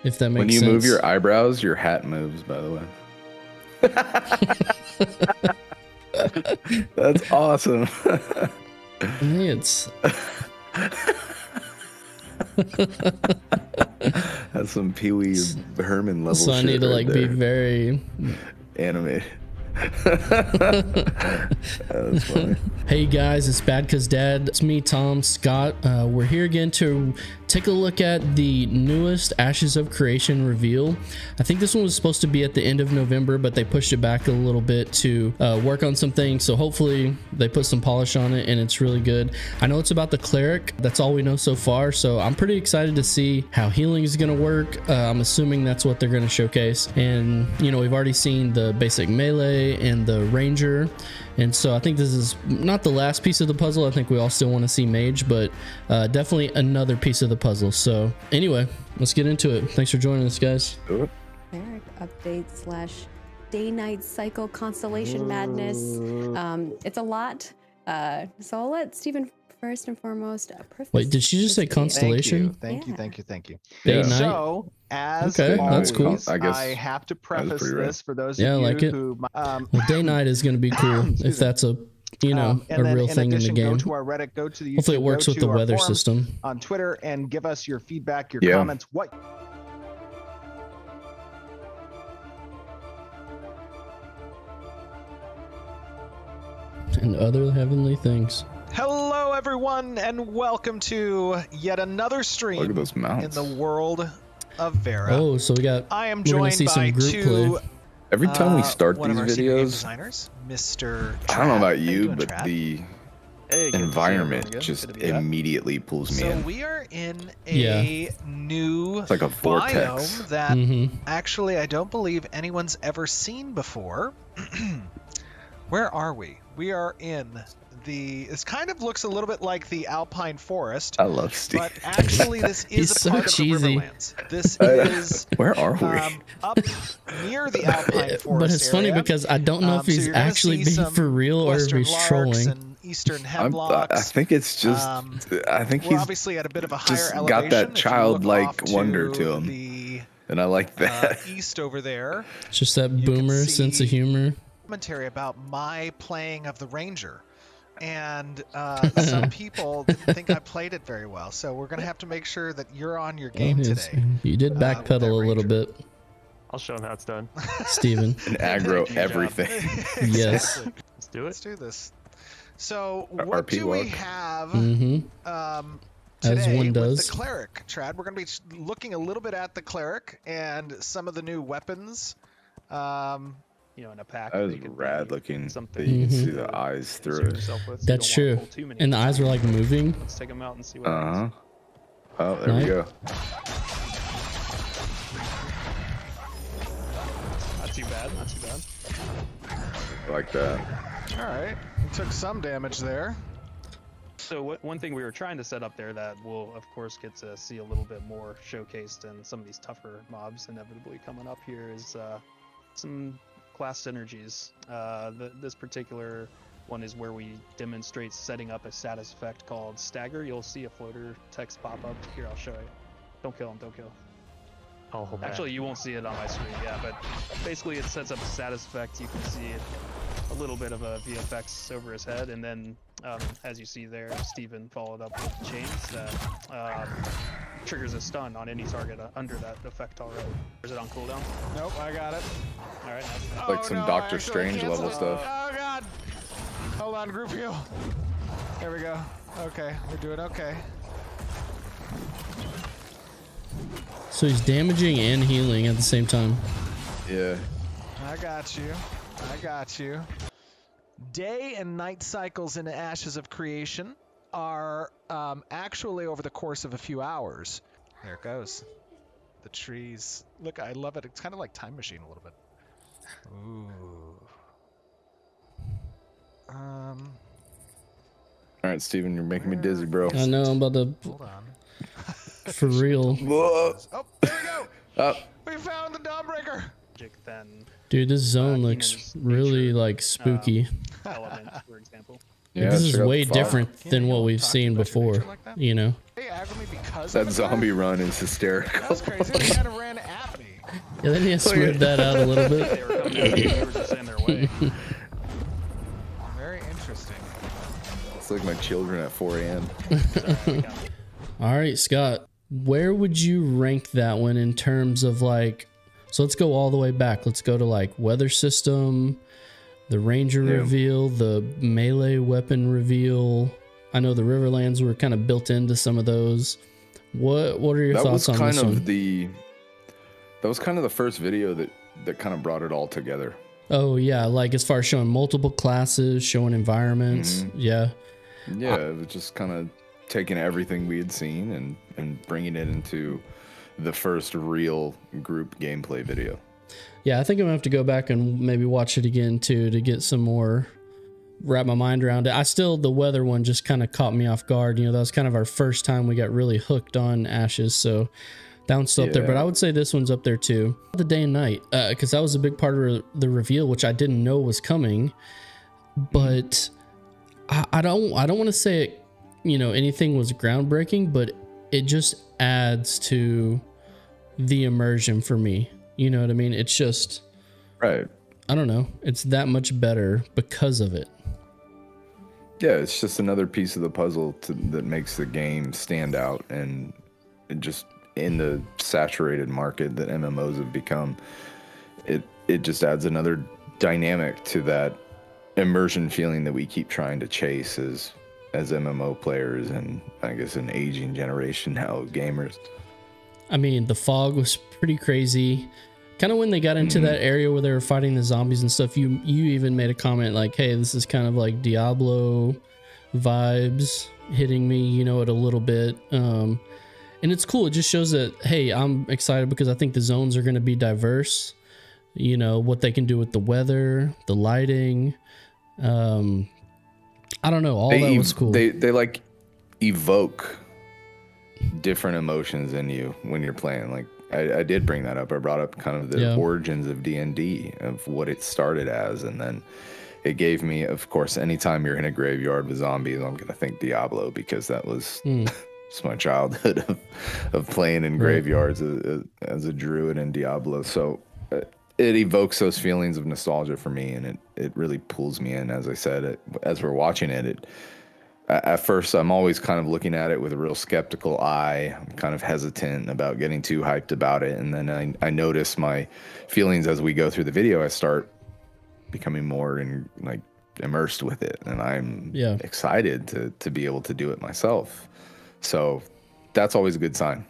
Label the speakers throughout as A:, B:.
A: if that makes
B: sense.
A: sense.
B: When you move your eyebrows, your hat moves, by the way. That's awesome.
A: It's
B: that's some Pee Wee Herman level.
A: So I need to like be very
B: animated. That's funny.
A: Hey guys, it's BadCuzDad. It's me, Tom, Scott. We're here again to take a look at the newest Ashes of Creation reveal. I think this one was supposed to be at the end of November, but they pushed it back a little bit to work on some things. So hopefully they put some polish on it and it's really good. I know it's about the Cleric. That's all we know so far. So I'm pretty excited to see how healing is going to work. I'm assuming that's what they're going to showcase. And, you know, we've already seen the basic melee and the ranger. And so I think this is not the last piece of the puzzle. I think we all still want to see mage, but definitely another piece of the puzzle. So anyway, let's get into it. Thanks for joining us, guys.
C: Cleric update / day-night cycle constellation madness. It's a lot. So I'll let Steven first and foremost.
A: Wait, did she just say constellation?
D: Thank you.
A: Day night.
D: So as
A: okay,
D: always,
A: that's cool.
D: I guess I have to preface this for those of you
A: like it.
D: who
A: well, day night is going to be cool if that's a a real thing in the game.
D: Go to our Reddit, go to the YouTube,
A: hopefully it works with the weather system
D: on Twitter, and give us your feedback, your comments. What?
A: And other heavenly things.
D: Hello, everyone, and welcome to yet another stream.
B: Look at those mounts.
D: In the world of Vera.
A: Oh, so
D: I am joined by two.
B: Every time we start these videos,
D: designers, Mr.
B: I don't know about you, but the environment just immediately pulls me in.
D: So we are in a new
B: it's like a vortex
D: biome that actually I don't believe anyone's ever seen before. Where are we? We are in this kind of looks a little bit like the Alpine Forest.
B: I love Steve.
D: But actually this is a part of the Riverlands. This is
B: where are we?
D: Up near the Alpine Forest.
A: But it's funny because I don't know if he's actually being for real or if he's trolling.
D: And eastern hemlocks.
B: I think it's just I think he's
D: obviously at a bit of a higher elevation.
B: Got that childlike wonder to him. And I like that.
D: East over there.
A: Just that boomer sense of humor.
D: Commentary about my playing of the Ranger. And some people didn't think I played it very well, so we're gonna have to make sure that you're on your game today.
A: You did backpedal a little bit.
E: I'll show him how it's done.
A: Steven.
B: And aggro everything.
A: Yes.
E: Let's do it.
D: Let's do this. So what do we have
A: today
D: as one does with the Cleric, Trad? We're gonna be looking a little bit at the Cleric and some of the new weapons.
E: You know, in a pack.
B: That was rad looking. Something you can see the eyes through it.
A: That's true. And the eyes were like moving.
E: Let's take them out and see what
B: Oh, there we go.
E: Not too bad, not too bad.
B: I like that.
D: All right, we took some damage there.
E: So one thing we were trying to set up there that we'll of course get to see a little bit more showcased in some of these tougher mobs inevitably coming up here is some class synergies. This particular one is where we demonstrate setting up a status effect called Stagger. You'll see a floater text pop up. Here, I'll show you. Don't kill him, don't kill him.
F: I'll hold back.
E: Actually, you won't see it on my screen, yeah, but basically it sets up a status effect. You can see it, a little bit of a VFX over his head, and then as you see there, Steven followed up with chains that triggers a stun on any target under that effect already. Is it on cooldown?
D: Nope, I got it.
E: All right, nice.
B: Like some Doctor Strange level stuff.
D: Oh god! Hold on, group heal. There we go. Okay, we're doing okay.
A: So he's damaging and healing at the same time.
B: Yeah.
D: I got you. I got you. Day and night cycles in Ashes of Creation are actually over the course of a few hours. There it goes. The trees. Look, I love it. It's kind of like Time Machine a little bit. Ooh.
B: All right, Steven, you're making me dizzy, bro.
A: I know, I'm about to.
D: Hold on.
A: For real.
D: Oh, there we go.
B: Oh.
D: We found the Dawnbreaker.
E: Then,
A: dude, this zone looks really like spooky.
E: Element, for example.
A: Yeah, this is way different than what we've seen before, you know.
D: They aggroed me because
B: that zombie run is hysterical.
D: That's crazy. We kind of ran
A: Yeah, they need to smooth that out a little bit.
E: They were coming after you, you were just in their way.
D: Very interesting.
B: It's like my children at 4 a.m.
A: All right, Scott, where would you rank that one in terms of like, so let's go all the way back. Let's go to like weather system, the ranger reveal, the melee weapon reveal. I know the Riverlands were kind of built into some of those. What are your thoughts on this one?
B: That was kind of the first video that kind of brought it all together.
A: Oh yeah, like as far as showing multiple classes, showing environments. Yeah.
B: Yeah, it was just kind of taking everything we had seen and bringing it into the first real group gameplay video.
A: Yeah, I think I'm gonna have to go back and maybe watch it again too to get some more, wrap my mind around it. The weather one just kind of caught me off guard. You know, that was kind of our first time we got really hooked on Ashes, so that one's still up there. But I would say this one's up there too. The day and night, because that was a big part of the reveal, which I didn't know was coming. But I don't want to say it, you know, anything was groundbreaking, but it just adds to the immersion for me. You know what I mean? It's just,
B: right.
A: I don't know. It's that much better because of it.
B: Yeah, it's just another piece of the puzzle that makes the game stand out, and it just in the saturated market that MMOs have become, it just adds another dynamic to that immersion feeling that we keep trying to chase as MMO players, and I guess an aging generation now of gamers.
A: I mean, the fog was pretty crazy. Kind of when they got into that area where they were fighting the zombies and stuff, you even made a comment like, hey, this is kind of like Diablo vibes hitting me, you know, it a little bit. And it's cool. It just shows that, hey, I'm excited because I think the zones are going to be diverse. You know, what they can do with the weather, the lighting. I don't know. All that was cool.
B: They like evoke different emotions in you when you're playing. Like I did bring that up. I brought up kind of the origins of D&D, of what it started as, and then it gave me, of course, anytime you're in a graveyard with zombies, I'm gonna think Diablo, because that was it's my childhood of playing in graveyards as a druid in Diablo. So it evokes those feelings of nostalgia for me, and it really pulls me in. As I said, as we're watching it, at first I'm always kind of looking at it with a real skeptical eye. I'm kind of hesitant about getting too hyped about it, and then I notice my feelings as we go through the video. I start becoming more immersed with it, and I'm excited to be able to do it myself. So that's always a good sign.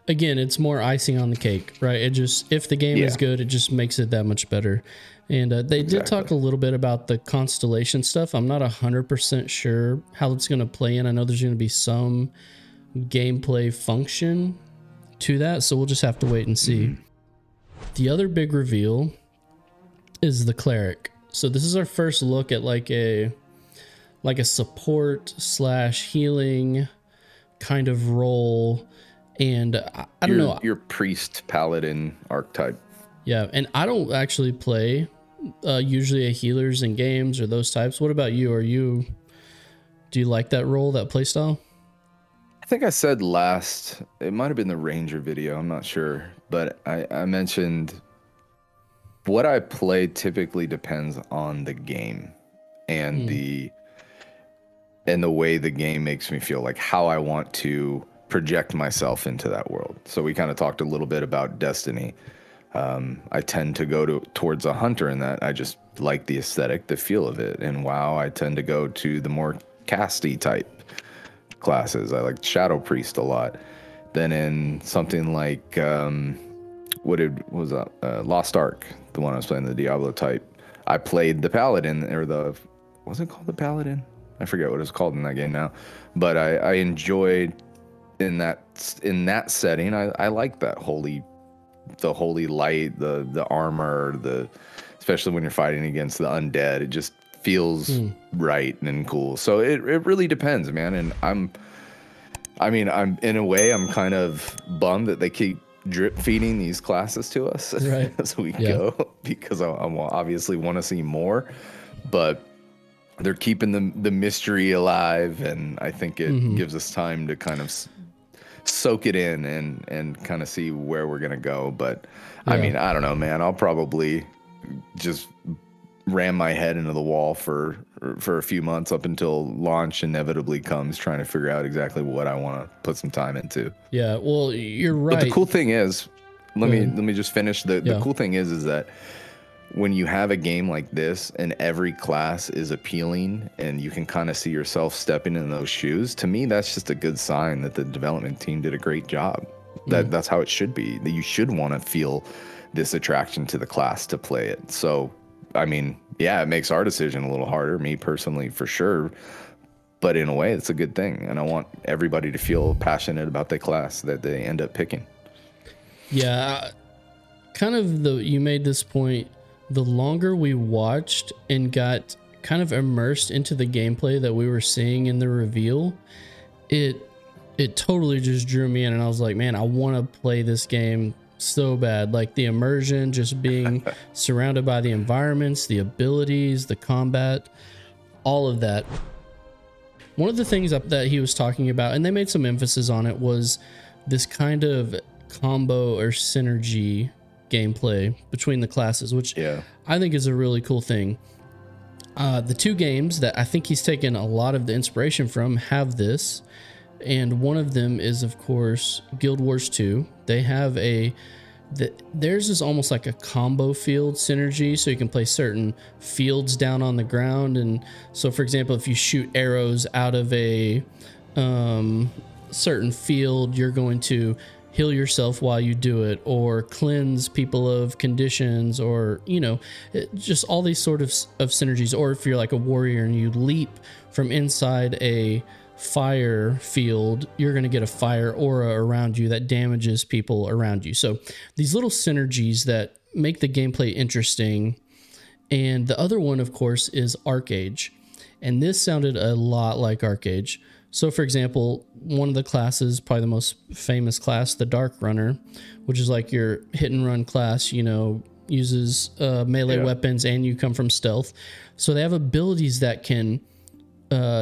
A: Again, it's more icing on the cake, right? It just, if the game is good, it just makes it that much better. And they did talk a little bit about the constellation stuff. I'm not 100% sure how it's going to play in. I know there's going to be some gameplay function to that, so we'll just have to wait and see. The other big reveal is the Cleric. So this is our first look at like a support / healing kind of role. And I don't know.
B: Your priest paladin archetype.
A: Yeah, and I don't actually play usually a healers in games or those types. What about you? Do you like that role, that playstyle?
B: I think I said last, it might have been the Ranger video, I'm not sure, but I mentioned what I play typically depends on the game and the way the game makes me feel, like how I want to project myself into that world. So we kind of talked a little bit about Destiny. I tend to go towards a hunter in that I just like the aesthetic, the feel of it. And WoW, I tend to go to the more casty type classes. I like Shadow Priest a lot. Then in something like Lost Ark, the one I was playing, the Diablo type, I played the Paladin, or was it called the Paladin? I forget what it's called in that game now. But I enjoyed in that setting. I like that holy light, the armor, especially when you're fighting against the undead. It just feels right and cool. So it really depends, man. And I'm in a way, I'm kind of bummed that they keep drip feeding these classes to us as we go, because I obviously want to see more, but they're keeping the mystery alive, and I think it gives us time to kind of soak it in and kind of see where we're gonna go. But I mean, I don't know, man. I'll probably just ram my head into the wall for a few months up until launch inevitably comes, trying to figure out exactly what I want to put some time into.
A: Yeah, well, you're right.
B: But the cool thing is, let me just finish. The cool thing is that when you have a game like this and every class is appealing and you can kind of see yourself stepping in those shoes, to me that's just a good sign that the development team did a great job. That's how it should be. That you should want to feel this attraction to the class to play it. So I mean, yeah, it makes our decision a little harder, me personally, for sure. But in a way, it's a good thing. And I want everybody to feel passionate about the class that they end up picking. Yeah,
A: kind of you made this point, the longer we watched and got kind of immersed into the gameplay that we were seeing in the reveal, it totally just drew me in. And I was like, man, I want to play this game so bad. Like the immersion, just being surrounded by the environments, the abilities, the combat, all of that. One of the things that he was talking about, and they made some emphasis on it, was this kind of combo or synergy gameplay between the classes, which I think is a really cool thing. The two games that I think he's taken a lot of the inspiration from have this. And one of them is, of course, Guild Wars 2. They have theirs is almost like a combo field synergy, so you can play certain fields down on the ground. And so, for example, if you shoot arrows out of a certain field, you're going to heal yourself while you do it, or cleanse people of conditions, or, you know, just all these sort of synergies. Or if you're like a warrior and you leap from inside a fire field, you're going to get a fire aura around you that damages people around you. So these little synergies that make the gameplay interesting. And the other one, of course, is Arcage. And this sounded a lot like Arcage. So for example, one of the classes, probably the most famous class, the Dark Runner, which is like your hit and run class, you know, uses melee weapons, and you come from stealth. So they have abilities that can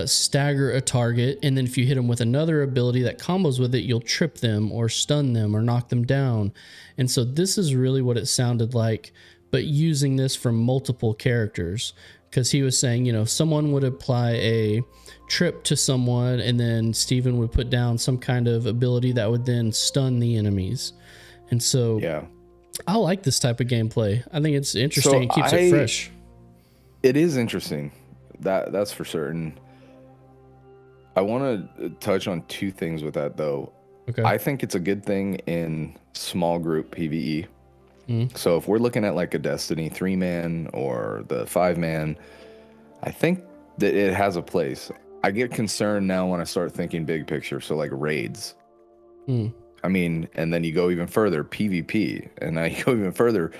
A: stagger a target, and then if you hit them with another ability that combos with it, you'll trip them or stun them or knock them down. And so this is really what it sounded like, but using this from multiple characters, because he was saying, you know, someone would apply a trip to someone, and then Steven would put down some kind of ability that would then stun the enemies. And so I like this type of gameplay. I think it's interesting. It keeps it fresh.
B: It is interesting. That's for certain. I want to touch on two things with that, though. Okay. I think it's a good thing in small group PvE. So if we're looking at like a Destiny 3-man or the 5-man, I think that it has a place. I get concerned now when I start thinking big picture. So like raids. I mean, and then you go even further, PvP, and now you go even further,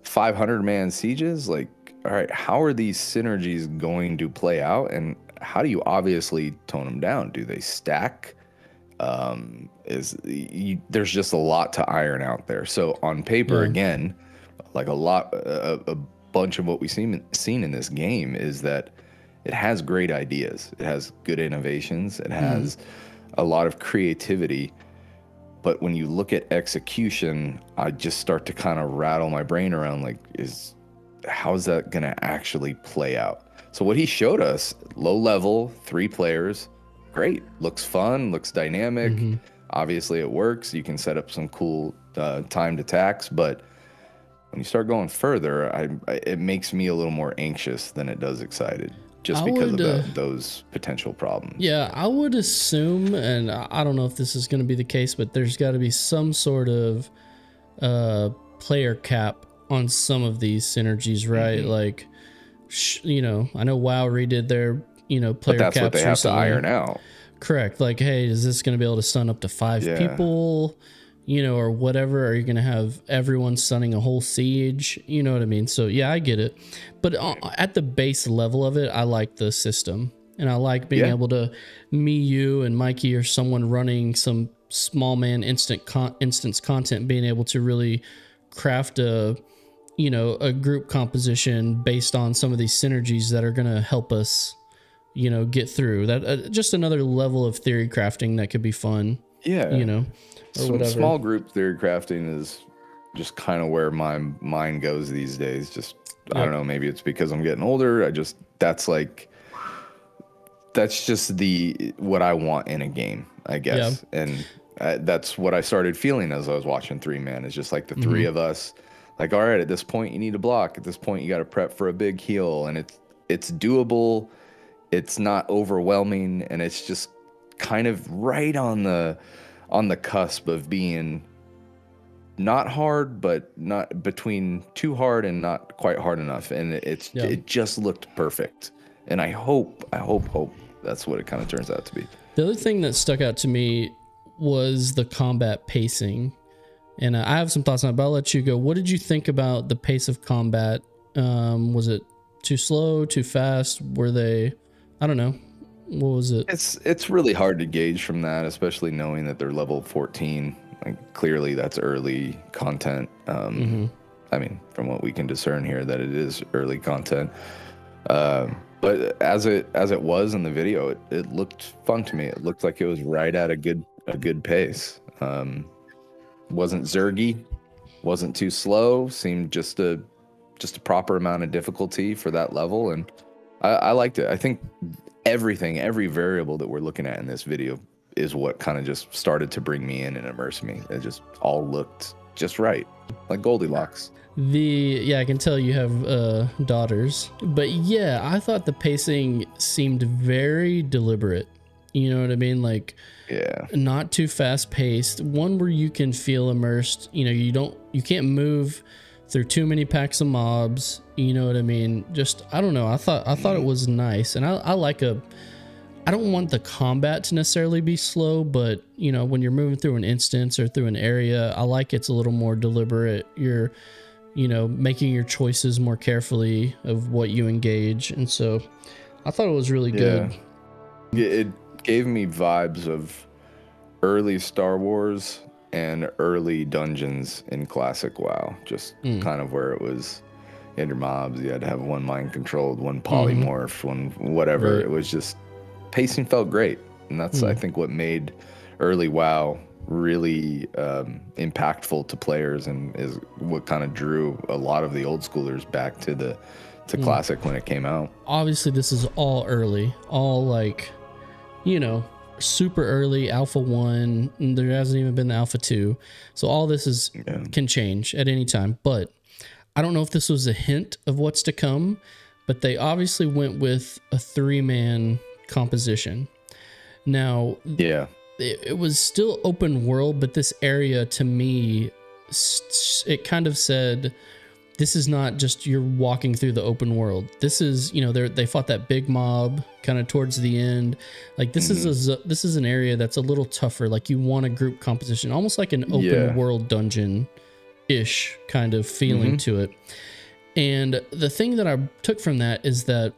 B: 500-man sieges. Like, all right, how are these synergies going to play out, and how do you obviously tone them down? Do they stack? There's just a lot to iron out there. So on paper, again, like a bunch of what we've seen in this game is that it has great ideas. It has good innovations. It has a lot of creativity. But when you look at execution, I just start to kind of rattle my brain around, like, how's that going to actually play out? So what he showed us, low level, 3 players, great. Looks fun, looks dynamic. Obviously it works. You can set up some cool timed attacks, but when you start going further, it makes me a little more anxious than it does excited, just because of those potential problems.
A: Yeah, I would assume, and I don't know if this is going to be the case, but there's got to be some sort of player cap on some of these synergies, right? Like, you know, I know WoW redid their, you know, player caps.
B: But that's what they have to iron out.
A: Correct. Like, hey, is this going to be able to stun up to 5 people, you know, or whatever? Are you going to have everyone stunning a whole siege? You know what I mean? So yeah, I get it. But at the base level of it, I like the system, and I like being able to, you and Mikey or someone running some small man instance content, being able to really craft a group composition based on some of these synergies that are going to help us, you know, get through that. Just another level of theory crafting that could be fun.
B: Yeah.
A: you know, or whatever.
B: Small group theory crafting is just kind of where my mind goes these days. Just, I don't know, maybe it's because I'm getting older. That's just what I want in a game, I guess. Yeah. And that's what I started feeling as I was watching 3-man. It's just like the three of us, like, all right, at this point you need to block. At this point you got to prep for a big heal, and it's doable. It's not overwhelming, and it's just kind of right on the cusp of being not hard, but not between too hard and not quite hard enough. And it just looked perfect. And I hope that's what it kind of turns out to be.
A: The other thing that stuck out to me was the combat pacing. And I have some thoughts on it, but I'll let you go. What did you think about the pace of combat? Was it too slow, too fast? Were they, I don't know. What was it?
B: It's really hard to gauge from that, especially knowing that they're level 14. Like, clearly that's early content. I mean, from what we can discern here, that it is early content. But as it was in the video, it looked fun to me. It looked like it was right at a good pace. Wasn't zergy, wasn't too slow. Seemed just a proper amount of difficulty for that level, and I liked it. I think every variable that we're looking at in this video is what kind of just started to bring me in and immerse me. It just all looked just right, like Goldilocks.
A: I can tell you have daughters, but yeah, I thought the pacing seemed very deliberate. You know what I mean? Like, not too fast paced. One where you can feel immersed. You know, you can't move through too many packs of mobs. You know what I mean? Just, I don't know. I thought it was nice, and I don't want the combat to necessarily be slow, but you know, when you're moving through an instance or through an area, I like it's a little more deliberate. You're, you know, making your choices more carefully of what you engage, and so I thought it was really good.
B: Yeah, it gave me vibes of early Star Wars and early dungeons in classic WoW. Just kind of where it was in your mobs, you had to have one mind controlled, one polymorph, one whatever. Right. It was just, pacing felt great, and that's I think what made early WoW really impactful to players, and is what kind of drew a lot of the old schoolers back to classic when it came out. Obviously
A: this is all early, all like, you know, super early alpha 1. There hasn't even been the alpha 2, so all this can change at any time. But I don't know if this was a hint of what's to come, but they obviously went with a 3-man composition. Now, it was still open world, but this area, to me, it kind of said, this is not just you're walking through the open world. This is, you know, they fought that big mob kind of towards the end. Like, this is an area that's a little tougher. Like, you want a group composition, almost like an open world dungeon ish kind of feeling to it. And the thing that I took from that is that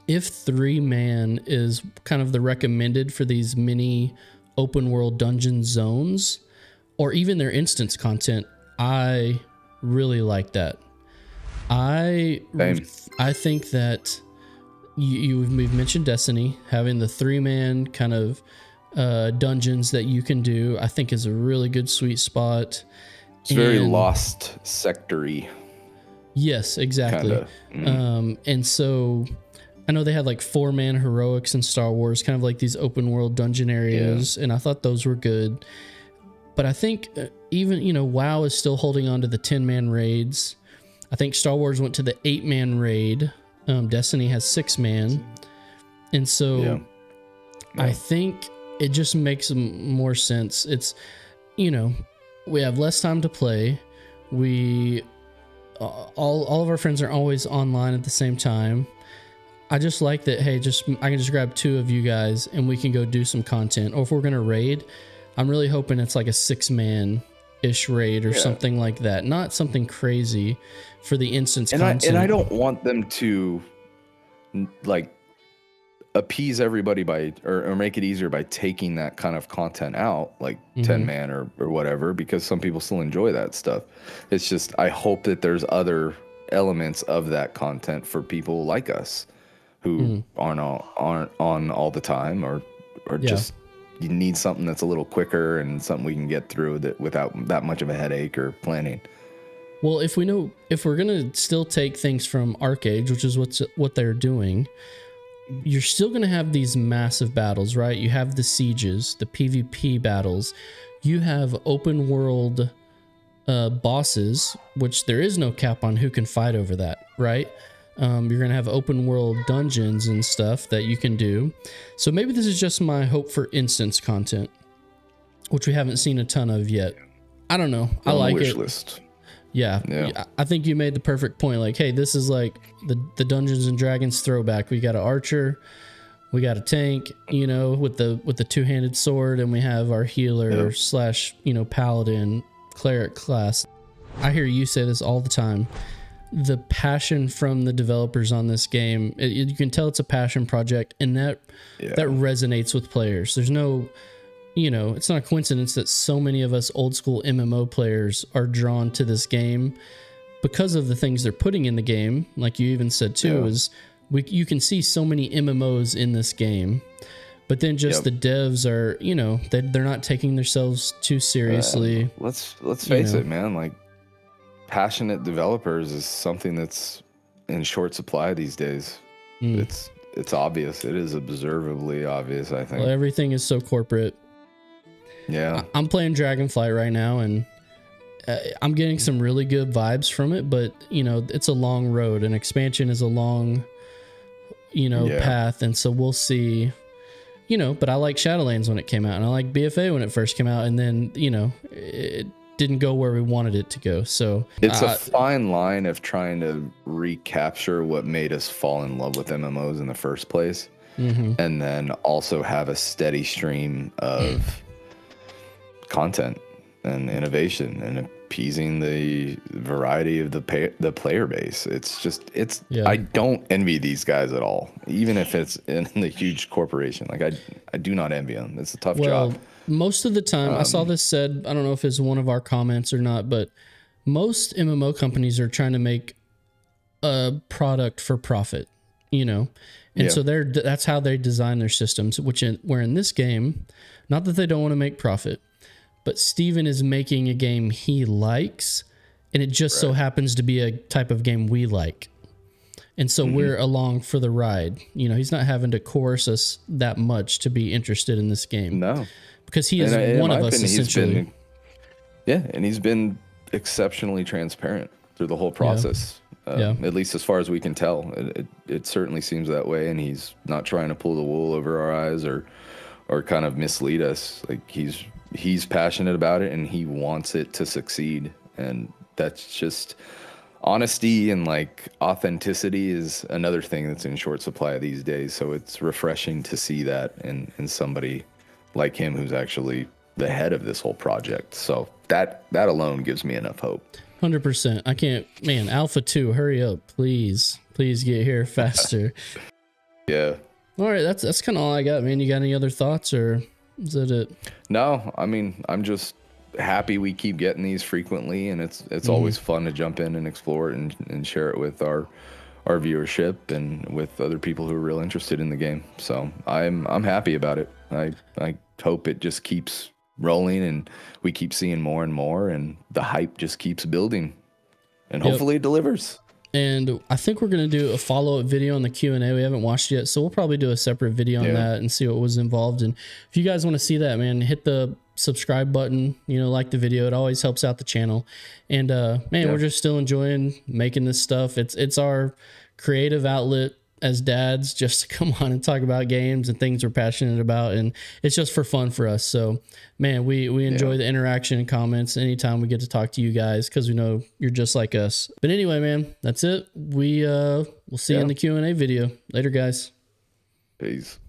A: if 3-man is kind of the recommended for these mini open world dungeon zones, or even their instance content, I really like that. I think that we've mentioned Destiny having the 3-man kind of dungeons that you can do. I think is a really good sweet spot.
B: It's very Lost Sector-y.
A: Yes, exactly. And so I know they had like 4-man heroics in Star Wars, kind of like these open world dungeon areas, and I thought those were good. But I think even, you know, WoW is still holding on to the 10-man raids. I think Star Wars went to the 8-man raid. Destiny has 6-man. And so I think it just makes more sense. It's, you know, we have less time to play. All of our friends are always online at the same time. I just like that, hey, I can just grab 2 of you guys and we can go do some content. Or if we're going to raid, I'm really hoping it's like a 6-man-ish raid or something like that. Not something crazy for the instance content.
B: And I don't want them to, like, appease everybody by or make it easier by taking that kind of content out, like 10-man or whatever, because some people still enjoy that stuff. It's just, I hope that there's other elements of that content for people like us who aren't on all the time, or just you need something that's a little quicker and something we can get through that without that much of a headache or planning.
A: Well, if we're gonna still take things from Arcade, which is what they're doing, you're still gonna have these massive battles, right? You have the sieges, the PvP battles, you have open world bosses, which there is no cap on who can fight over that, right? You're gonna have open world dungeons and stuff that you can do. So maybe this is just my hope for instance content, which we haven't seen a ton of yet. I don't know. I like it. List. Yeah, I think you made the perfect point. Like, hey, this is like the Dungeons and Dragons throwback. We got an archer, we got a tank, you know, with the two-handed sword, and we have our healer slash, you know, paladin cleric class. I hear you say this all the time. The passion from the developers on this game, you can tell it's a passion project, and that resonates with players. There's no, you know, it's not a coincidence that so many of us old school MMO players are drawn to this game because of the things they're putting in the game. Like you even said too, is you can see so many MMOs in this game, but then just the devs are, you know, they're not taking themselves too seriously.
B: Let's face it, man. Like, passionate developers is something that's in short supply these days. It's obvious. It is observably obvious, I think.
A: Well, everything is so corporate.
B: Yeah.
A: I'm playing Dragonflight right now, and I'm getting some really good vibes from it, but you know, it's a long road, and expansion is a long, you know, path, and so we'll see. You know, but I like Shadowlands when it came out, and I like BFA when it first came out, and then, you know, it didn't go where we wanted it to go. So
B: it's a fine line of trying to recapture what made us fall in love with MMOs in the first place, and then also have a steady stream of content and innovation and appeasing the variety of the player base. I don't envy these guys at all, even if it's in the huge corporation. Like I do not envy them. It's a tough job.
A: Most of the time, I saw this said, I don't know if it's one of our comments or not, but most MMO companies are trying to make a product for profit, you know? And so that's how they design their systems, where in this game, not that they don't want to make profit, but Steven is making a game he likes, and it just so happens to be a type of game we like. And so we're along for the ride. You know, he's not having to coerce us that much to be interested in this game. No. Because he is one of us, essentially.
B: And he's been exceptionally transparent through the whole process. At least as far as we can tell. It certainly seems that way, and he's not trying to pull the wool over our eyes or kind of mislead us. Like, he's passionate about it, and he wants it to succeed, and that's just honesty, and like authenticity is another thing that's in short supply these days. So it's refreshing to see that in somebody like him, who's actually the head of this whole project. So that alone gives me enough hope.
A: 100%. I can't, man. Alpha 2, hurry up, please get here faster.
B: All
A: right, that's kind of all I got, man. You got any other thoughts, or is that it?
B: No, I mean, I'm just happy we keep getting these frequently, and it's always fun to jump in and explore it and share it with our viewership and with other people who are real interested in the game. So I'm happy about it. I hope it just keeps rolling, and we keep seeing more and more, and the hype just keeps building, and hopefully it delivers.
A: And I think we're going to do a follow-up video on the Q&A. We haven't watched it yet, so we'll probably do a separate video on that and see what was involved. And if you guys want to see that, man, hit the subscribe button, you know, like the video. It always helps out the channel. And man, we're just still enjoying making this stuff. It's our creative outlet as dads, just to come on and talk about games and things we're passionate about, and it's just for fun for us. So man, we enjoy the interaction and comments anytime we get to talk to you guys, because we know you're just like us. But anyway, man, that's it. We'll see you in the Q&A video later, guys.
B: Peace.